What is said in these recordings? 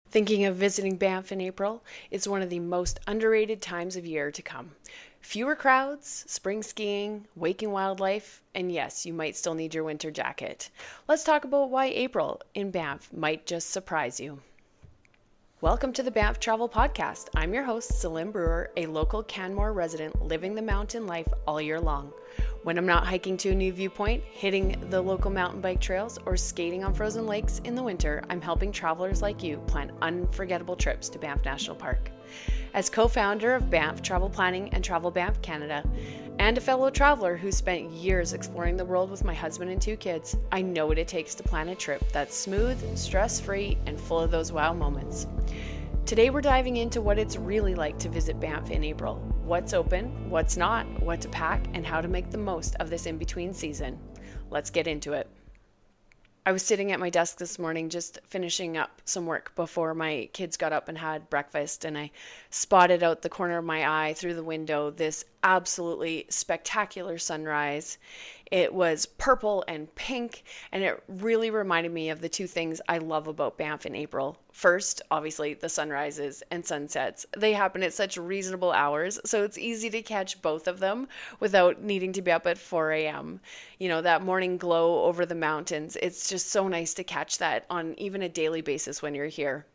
Thinking of visiting Banff in April? It's one of the most underrated times of year to come. Fewer crowds, spring skiing, waking wildlife, and yes, you might still need your winter jacket. Let's talk about why April in Banff might just surprise you. Welcome to the Banff Travel Podcast. I'm your host, Celine Brewer, a local Canmore resident living the mountain life all year long. When I'm not hiking to a new viewpoint, hitting the local mountain bike trails, or skating on frozen lakes in the winter, I'm helping travelers like you plan unforgettable trips to Banff National Park. As co-founder of Banff Travel Planning and Travel Banff Canada, and a fellow traveler who spent years exploring the world with my husband and 2 kids, I know what it takes to plan a trip that's smooth, stress-free, and full of those wow moments. Today we're diving into what it's really like to visit Banff in April, what's open, what's not, what to pack, and how to make the most of this in-between season. Let's get into it. I was sitting at my desk this morning just finishing up some work before my kids got up and had breakfast, and I spotted out the corner of my eye through the window this absolutely spectacular sunrise. It was purple and pink, and it really reminded me of the 2 things I love about Banff in April. First, obviously, the sunrises and sunsets. They happen at such reasonable hours, so it's easy to catch both of them without needing to be up at 4 a.m. You know, that morning glow over the mountains, it's just so nice to catch that on even a daily basis when you're here.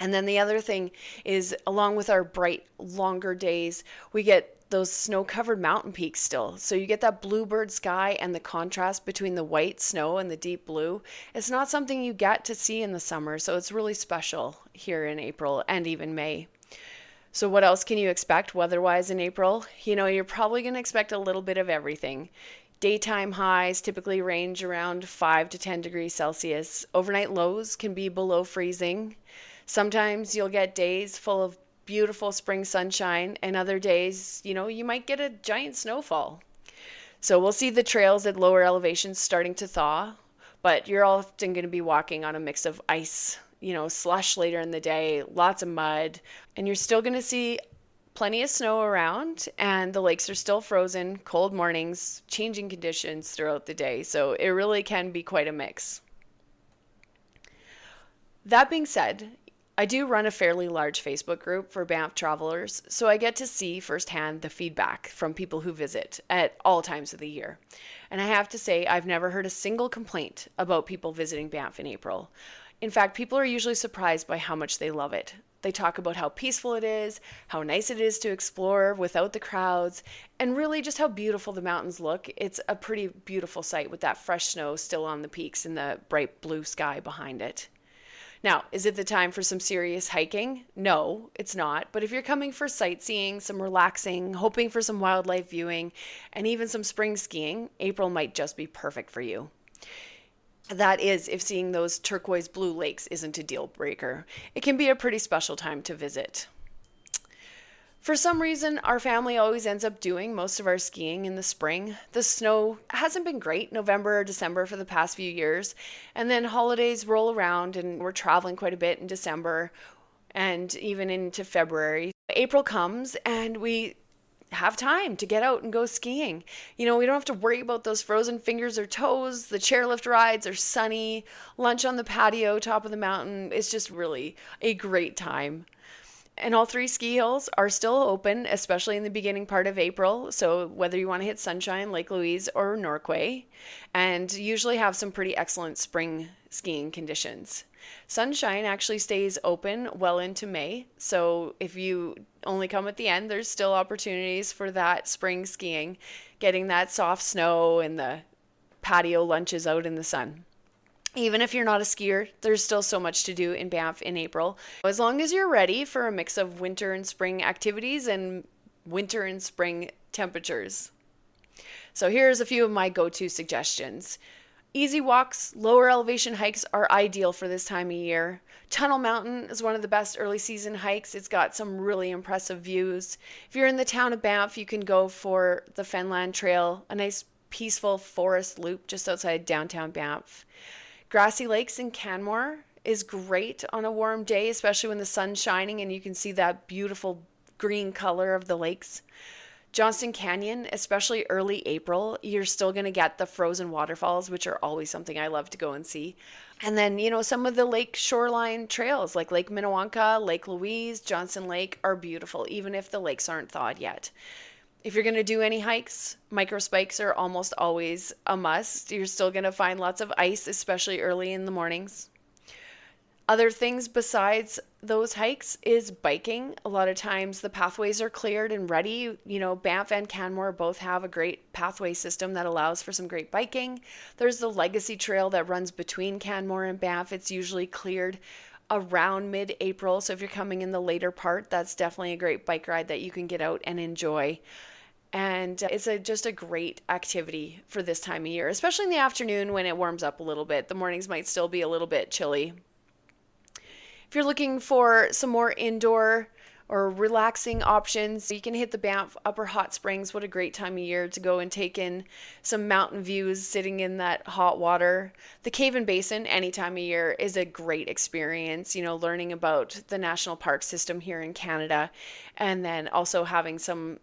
And then the other thing is, along with our bright, longer days, we get those snow-covered mountain peaks still. So you get that bluebird sky and the contrast between the white snow and the deep blue. It's not something you get to see in the summer, so it's really special here in April and even May. So what else can you expect weather-wise in April? You know, you're probably going to expect a little bit of everything. Daytime highs typically range around 5 to 10 degrees Celsius. Overnight lows can be below freezing. Sometimes you'll get days full of beautiful spring sunshine, and other days, you might get a giant snowfall. So we'll see the trails at lower elevations starting to thaw, but you're often going to be walking on a mix of ice, slush later in the day, lots of mud, and you're still going to see plenty of snow around, and the lakes are still frozen, cold mornings, changing conditions throughout the day. So it really can be quite a mix. That being said, I do run a fairly large Facebook group for Banff travelers, so I get to see firsthand the feedback from people who visit at all times of the year. And I have to say, I've never heard a single complaint about people visiting Banff in April. In fact, people are usually surprised by how much they love it. They talk about how peaceful it is, how nice it is to explore without the crowds, and really just how beautiful the mountains look. It's a pretty beautiful sight with that fresh snow still on the peaks and the bright blue sky behind it. Now, is it the time for some serious hiking? No, it's not. But if you're coming for sightseeing, some relaxing, hoping for some wildlife viewing, and even some spring skiing, April might just be perfect for you. That is, if seeing those turquoise blue lakes isn't a deal breaker. It can be a pretty special time to visit. For some reason, our family always ends up doing most of our skiing in the spring. The snow hasn't been great November or December for the past few years. And then holidays roll around and we're traveling quite a bit in December and even into February. April comes and we have time to get out and go skiing. We don't have to worry about those frozen fingers or toes. The chairlift rides are sunny. Lunch on the patio, top of the mountain. It's just really a great time. And all 3 ski hills are still open, especially in the beginning part of April. So whether you want to hit Sunshine, Lake Louise, or Norquay, and usually have some pretty excellent spring skiing conditions. Sunshine actually stays open well into May. So if you only come at the end, there's still opportunities for that spring skiing, getting that soft snow and the patio lunches out in the sun. Even if you're not a skier, there's still so much to do in Banff in April. As long as you're ready for a mix of winter and spring activities and winter and spring temperatures. So here's a few of my go-to suggestions. Easy walks, lower elevation hikes are ideal for this time of year. Tunnel Mountain is one of the best early season hikes. It's got some really impressive views. If you're in the town of Banff, you can go for the Fenland Trail, a nice peaceful forest loop just outside downtown Banff. Grassy Lakes in Canmore is great on a warm day, especially when the sun's shining and you can see that beautiful green color of the lakes. Johnston Canyon, especially early April, you're still going to get the frozen waterfalls, which are always something I love to go and see. And then, some of the lake shoreline trails like Lake Minnewanka, Lake Louise, Johnson Lake are beautiful, even if the lakes aren't thawed yet. If you're going to do any hikes, micro spikes are almost always a must. You're still going to find lots of ice, especially early in the mornings. Other things besides those hikes is biking. A lot of times the pathways are cleared and ready. Banff and Canmore both have a great pathway system that allows for some great biking. There's the Legacy Trail that runs between Canmore and Banff. It's usually cleared around mid-April. So if you're coming in the later part, that's definitely a great bike ride that you can get out and enjoy. And it's just a great activity for this time of year, especially in the afternoon when it warms up a little bit. The mornings might still be a little bit chilly. If you're looking for some more indoor or relaxing options, you can hit the Banff Upper Hot Springs. What a great time of year to go and take in some mountain views sitting in that hot water. The Cave and Basin any time of year is a great experience, learning about the national park system here in Canada, and then also having some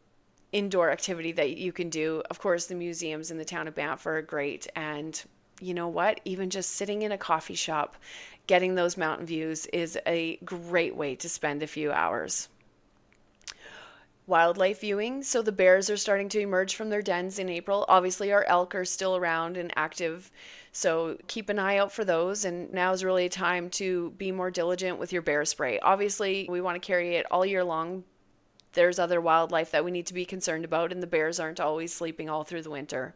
indoor activity that you can do. Of course, the museums in the town of Banff are great, and you know what? Even just sitting in a coffee shop, getting those mountain views is a great way to spend a few hours. Wildlife viewing. So the bears are starting to emerge from their dens in April. Obviously, our elk are still around and active, so keep an eye out for those. And now is really a time to be more diligent with your bear spray. Obviously, we want to carry it all year long. There's other wildlife that we need to be concerned about, and the bears aren't always sleeping all through the winter.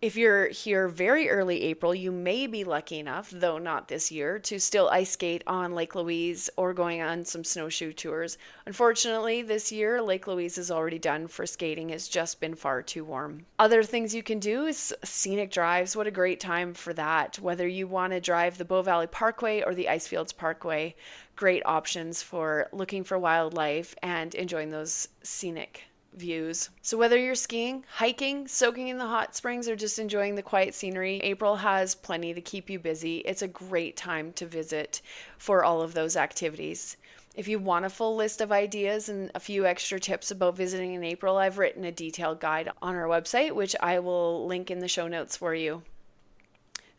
If you're here very early April, you may be lucky enough, though not this year, to still ice skate on Lake Louise or going on some snowshoe tours. Unfortunately, this year, Lake Louise is already done for skating. It's just been far too warm. Other things you can do is scenic drives. What a great time for that. Whether you want to drive the Bow Valley Parkway or the Icefields Parkway, great options for looking for wildlife and enjoying those scenic views. So whether you're skiing, hiking, soaking in the hot springs, or just enjoying the quiet scenery, April has plenty to keep you busy. It's a great time to visit for all of those activities. If you want a full list of ideas and a few extra tips about visiting in April, I've written a detailed guide on our website, which I will link in the show notes for you.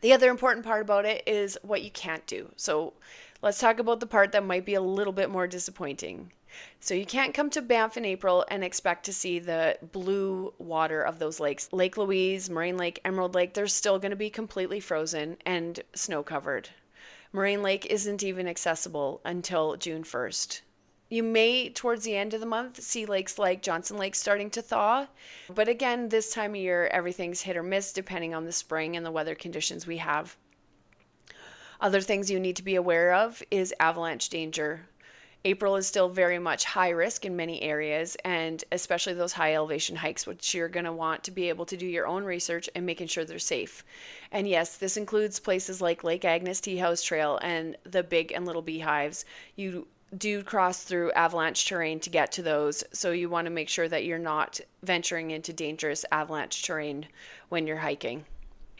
The other important part about it is what you can't do. So let's talk about the part that might be a little bit more disappointing. So you can't come to Banff in April and expect to see the blue water of those lakes. Lake Louise, Moraine Lake, Emerald Lake, they're still going to be completely frozen and snow covered. Moraine Lake isn't even accessible until June 1st. You may, towards the end of the month, see lakes like Johnson Lake starting to thaw. But again, this time of year, everything's hit or miss depending on the spring and the weather conditions we have. Other things you need to be aware of is avalanche danger. April is still very much high risk in many areas, and especially those high elevation hikes, which you're going to want to be able to do your own research and making sure they're safe. And yes, this includes places like Lake Agnes Tea House Trail and the Big and Little Beehives. You do cross through avalanche terrain to get to those, so you want to make sure that you're not venturing into dangerous avalanche terrain when you're hiking.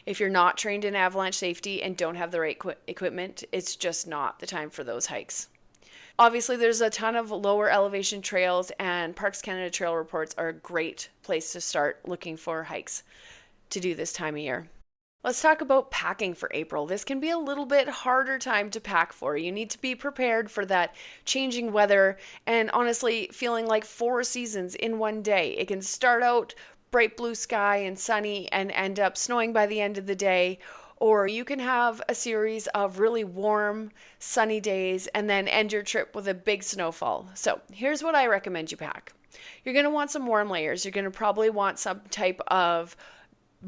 If you're not trained in avalanche safety and don't have the right equipment, it's just not the time for those hikes. Obviously, there's a ton of lower elevation trails, and Parks Canada trail reports are a great place to start looking for hikes to do this time of year. Let's talk about packing for April. This can be a little bit harder time to pack for. You need to be prepared for that changing weather and honestly feeling like 4 seasons in one day. It can start out bright blue sky and sunny and end up snowing by the end of the day. Or you can have a series of really warm, sunny days and then end your trip with a big snowfall. So here's what I recommend you pack. You're going to want some warm layers. You're going to probably want some type of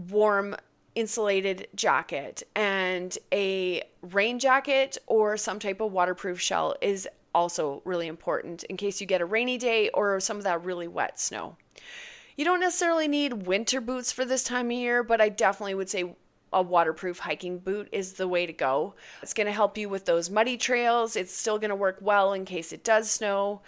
warm insulated jacket, and a rain jacket or some type of waterproof shell is also really important in case you get a rainy day or some of that really wet snow. You don't necessarily need winter boots for this time of year, but I definitely would say a waterproof hiking boot is the way to go. It's going to help you with those muddy trails. It's still going to work well in case it does snow.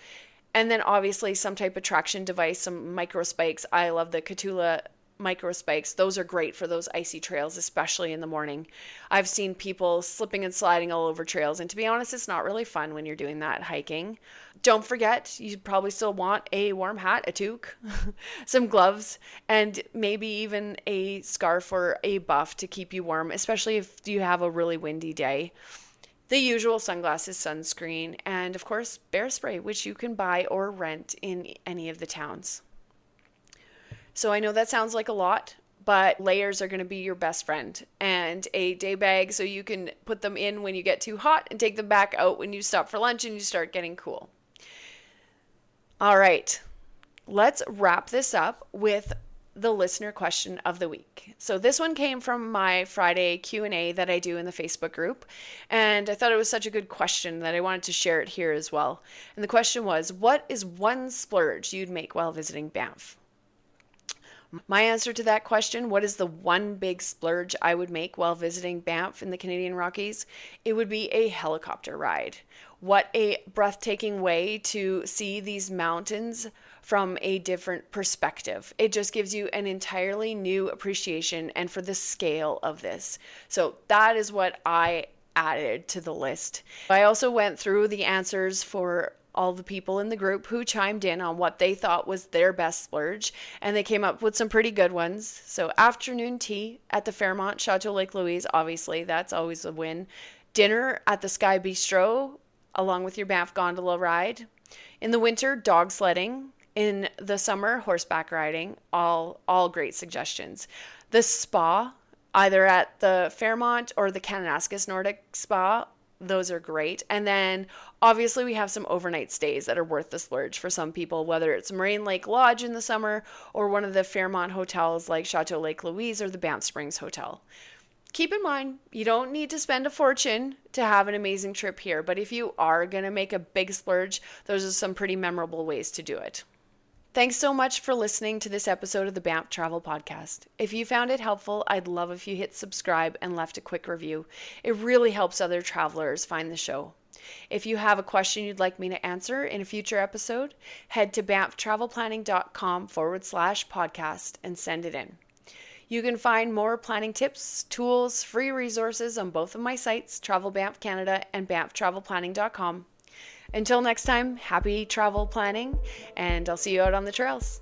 And then obviously some type of traction device, some micro spikes. I love the Catula micro spikes. Those are great for those icy trails, especially in the morning. I've seen people slipping and sliding all over trails, and to be honest, it's not really fun when you're doing that hiking. Don't forget, you probably still want a warm hat, a toque, some gloves, and maybe even a scarf or a buff to keep you warm, especially if you have a really windy day. The usual sunglasses, sunscreen, and of course, bear spray, which you can buy or rent in any of the towns. So I know that sounds like a lot, but layers are going to be your best friend. And a day bag so you can put them in when you get too hot and take them back out when you stop for lunch and you start getting cool. All right, let's wrap this up with the listener question of the week. So this one came from my Friday Q&A that I do in the Facebook group, and I thought it was such a good question that I wanted to share it here as well. And the question was, what is one splurge you'd make while visiting Banff? My answer to that question, what is the one big splurge I would make while visiting Banff in the Canadian Rockies? It would be a helicopter ride. What a breathtaking way to see these mountains from a different perspective. It just gives you an entirely new appreciation and for the scale of this. So that is what I added to the list. I also went through the answers for all the people in the group who chimed in on what they thought was their best splurge, and they came up with some pretty good ones. So afternoon tea at the Fairmont Chateau Lake Louise, obviously, that's always a win. Dinner at the Sky Bistro, along with your Banff gondola ride. In the winter, dog sledding. In the summer, horseback riding. All great suggestions. The spa, either at the Fairmont or the Kananaskis Nordic Spa, those are great. And then obviously we have some overnight stays that are worth the splurge for some people, whether it's Moraine Lake Lodge in the summer or one of the Fairmont hotels like Chateau Lake Louise or the Banff Springs Hotel. Keep in mind, you don't need to spend a fortune to have an amazing trip here, but if you are going to make a big splurge, those are some pretty memorable ways to do it. Thanks so much for listening to this episode of the Banff Travel Podcast. If you found it helpful, I'd love if you hit subscribe and left a quick review. It really helps other travelers find the show. If you have a question you'd like me to answer in a future episode, head to banfftravelplanning.com/podcast and send it in. You can find more planning tips, tools, free resources on both of my sites, Travel Banff Canada and banfftravelplanning.com. Until next time, happy travel planning, and I'll see you out on the trails.